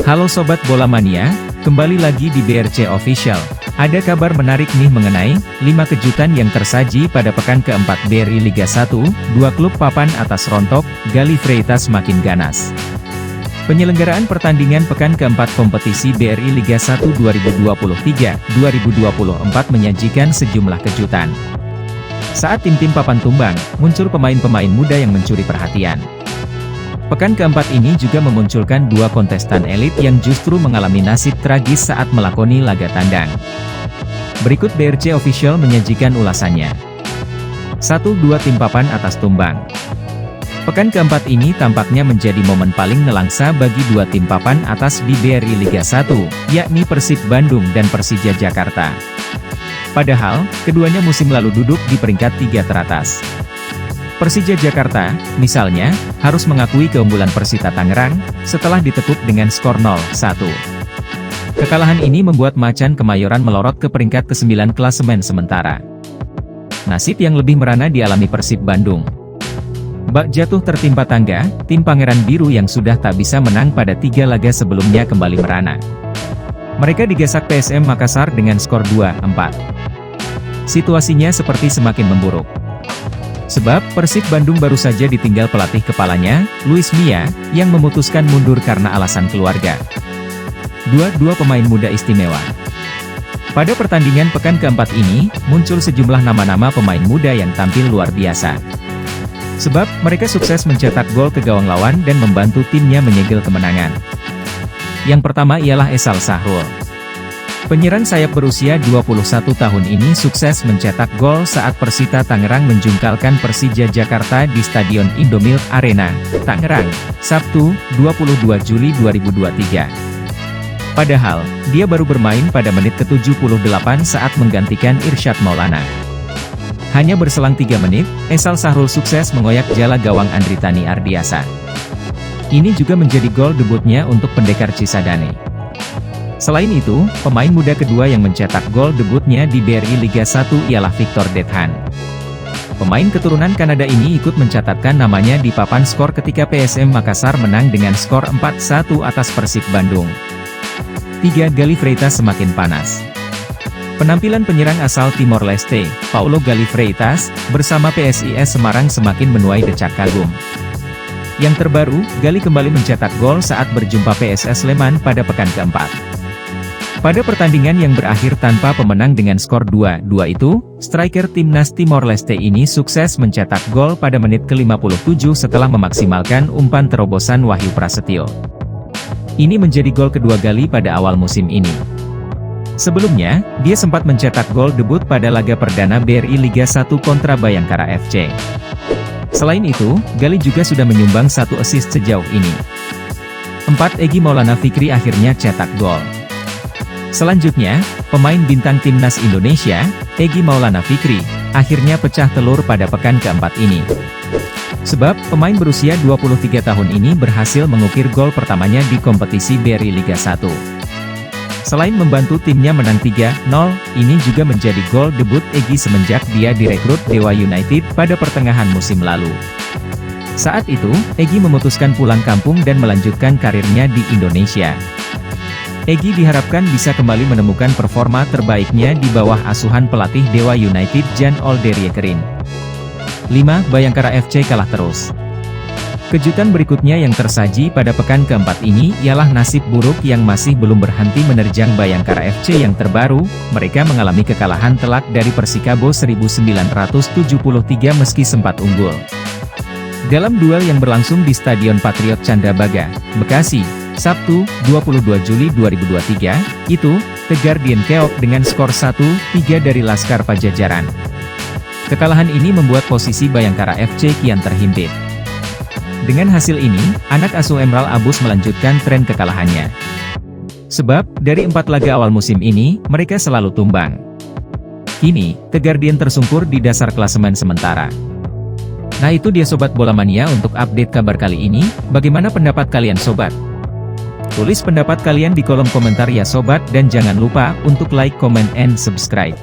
Halo Sobat Bola Mania, kembali lagi di BRC Official. Ada kabar menarik nih mengenai 5 kejutan yang tersaji pada pekan keempat BRI Liga 1, dua klub papan atas rontok, Gali Freitas makin ganas. Penyelenggaraan pertandingan pekan keempat kompetisi BRI Liga 1 2023-2024 menyajikan sejumlah kejutan. Saat tim-tim papan tumbang, muncul pemain-pemain muda yang mencuri perhatian. Pekan keempat ini juga memunculkan dua kontestan elit yang justru mengalami nasib tragis saat melakoni laga tandang. Berikut BRC Official menyajikan ulasannya. 1-2 tim papan atas tumbang. Pekan keempat ini tampaknya menjadi momen paling nelangsa bagi dua tim papan atas di BRI Liga 1, yakni Persib Bandung dan Persija Jakarta. Padahal, keduanya musim lalu duduk di peringkat 3 teratas. Persija Jakarta, misalnya, harus mengakui keunggulan Persita Tangerang, setelah ditekuk dengan skor 0-1. Kekalahan ini membuat Macan Kemayoran melorot ke peringkat ke-9 klasemen sementara. Nasib yang lebih merana dialami Persib Bandung. Bak jatuh tertimpa tangga, tim Pangeran Biru yang sudah tak bisa menang pada 3 laga sebelumnya kembali merana. Mereka digasak PSM Makassar dengan skor 2-4. Situasinya seperti semakin memburuk. Sebab, Persib Bandung baru saja ditinggal pelatih kepalanya, Luis Mia, yang memutuskan mundur karena alasan keluarga. Dua pemain muda istimewa. Pada pertandingan pekan keempat ini, muncul sejumlah nama-nama pemain muda yang tampil luar biasa. Sebab, mereka sukses mencetak gol ke gawang lawan dan membantu timnya menyegel kemenangan. Yang pertama ialah Esal Sahrul. Penyerang sayap berusia 21 tahun ini sukses mencetak gol saat Persita Tangerang menjungkalkan Persija Jakarta di Stadion Indomilk Arena, Tangerang, Sabtu, 22 Juli 2023. Padahal, dia baru bermain pada menit ke-78 saat menggantikan Irsyad Maulana. Hanya berselang 3 menit, Esal Sahrul sukses mengoyak jala gawang Andritani Ardiasa. Ini juga menjadi gol debutnya untuk pendekar Cisadane. Selain itu, pemain muda kedua yang mencetak gol debutnya di BRI Liga 1 ialah Victor Dethan. Pemain keturunan Kanada ini ikut mencatatkan namanya di papan skor ketika PSM Makassar menang dengan skor 4-1 atas Persib Bandung. 3. Gali Freitas semakin panas. Penampilan penyerang asal Timor Leste, Paulo Gali Freitas, bersama PSIS Semarang semakin menuai decak kagum. Yang terbaru, Gali kembali mencetak gol saat berjumpa PSS Sleman pada pekan keempat. Pada pertandingan yang berakhir tanpa pemenang dengan skor 2-2 itu, striker timnas Timor Leste ini sukses mencetak gol pada menit ke-57 setelah memaksimalkan umpan terobosan Wahyu Prasetyo. Ini menjadi gol kedua Gali pada awal musim ini. Sebelumnya, dia sempat mencetak gol debut pada laga perdana BRI Liga 1 kontra Bayangkara FC. Selain itu, Gali juga sudah menyumbang 1 assist sejauh ini. 4. Egy Maulana Fikri akhirnya cetak gol. Selanjutnya, pemain bintang timnas Indonesia, Egy Maulana Fikri, akhirnya pecah telur pada pekan keempat ini. Sebab, pemain berusia 23 tahun ini berhasil mengukir gol pertamanya di kompetisi BRI Liga 1. Selain membantu timnya menang 3-0, ini juga menjadi gol debut Egy semenjak dia direkrut Dewa United pada pertengahan musim lalu. Saat itu, Egy memutuskan pulang kampung dan melanjutkan karirnya di Indonesia. Egy diharapkan bisa kembali menemukan performa terbaiknya di bawah asuhan pelatih Dewa United Jan Olderyekerin. 5. Bayangkara FC kalah terus. Kejutan berikutnya yang tersaji pada pekan keempat ini ialah nasib buruk yang masih belum berhenti menerjang Bayangkara FC yang terbaru, mereka mengalami kekalahan telak dari Persikabo 1973 meski sempat unggul. Dalam duel yang berlangsung di Stadion Patriot Candrabaga, Bekasi, Sabtu, 22 Juli 2023, itu, The Guardian keok dengan skor 1-3 dari Laskar Pajajaran. Kekalahan ini membuat posisi Bayangkara FC kian terhimpit. Dengan hasil ini, anak asuh Emral Abus melanjutkan tren kekalahannya. Sebab, dari 4 laga awal musim ini, mereka selalu tumbang. Kini, The Guardian tersungkur di dasar klasemen sementara. Nah itu dia Sobat Bola Mania untuk update kabar kali ini, bagaimana pendapat kalian Sobat? Tulis pendapat kalian di kolom komentar ya Sobat dan jangan lupa untuk like, comment, and subscribe.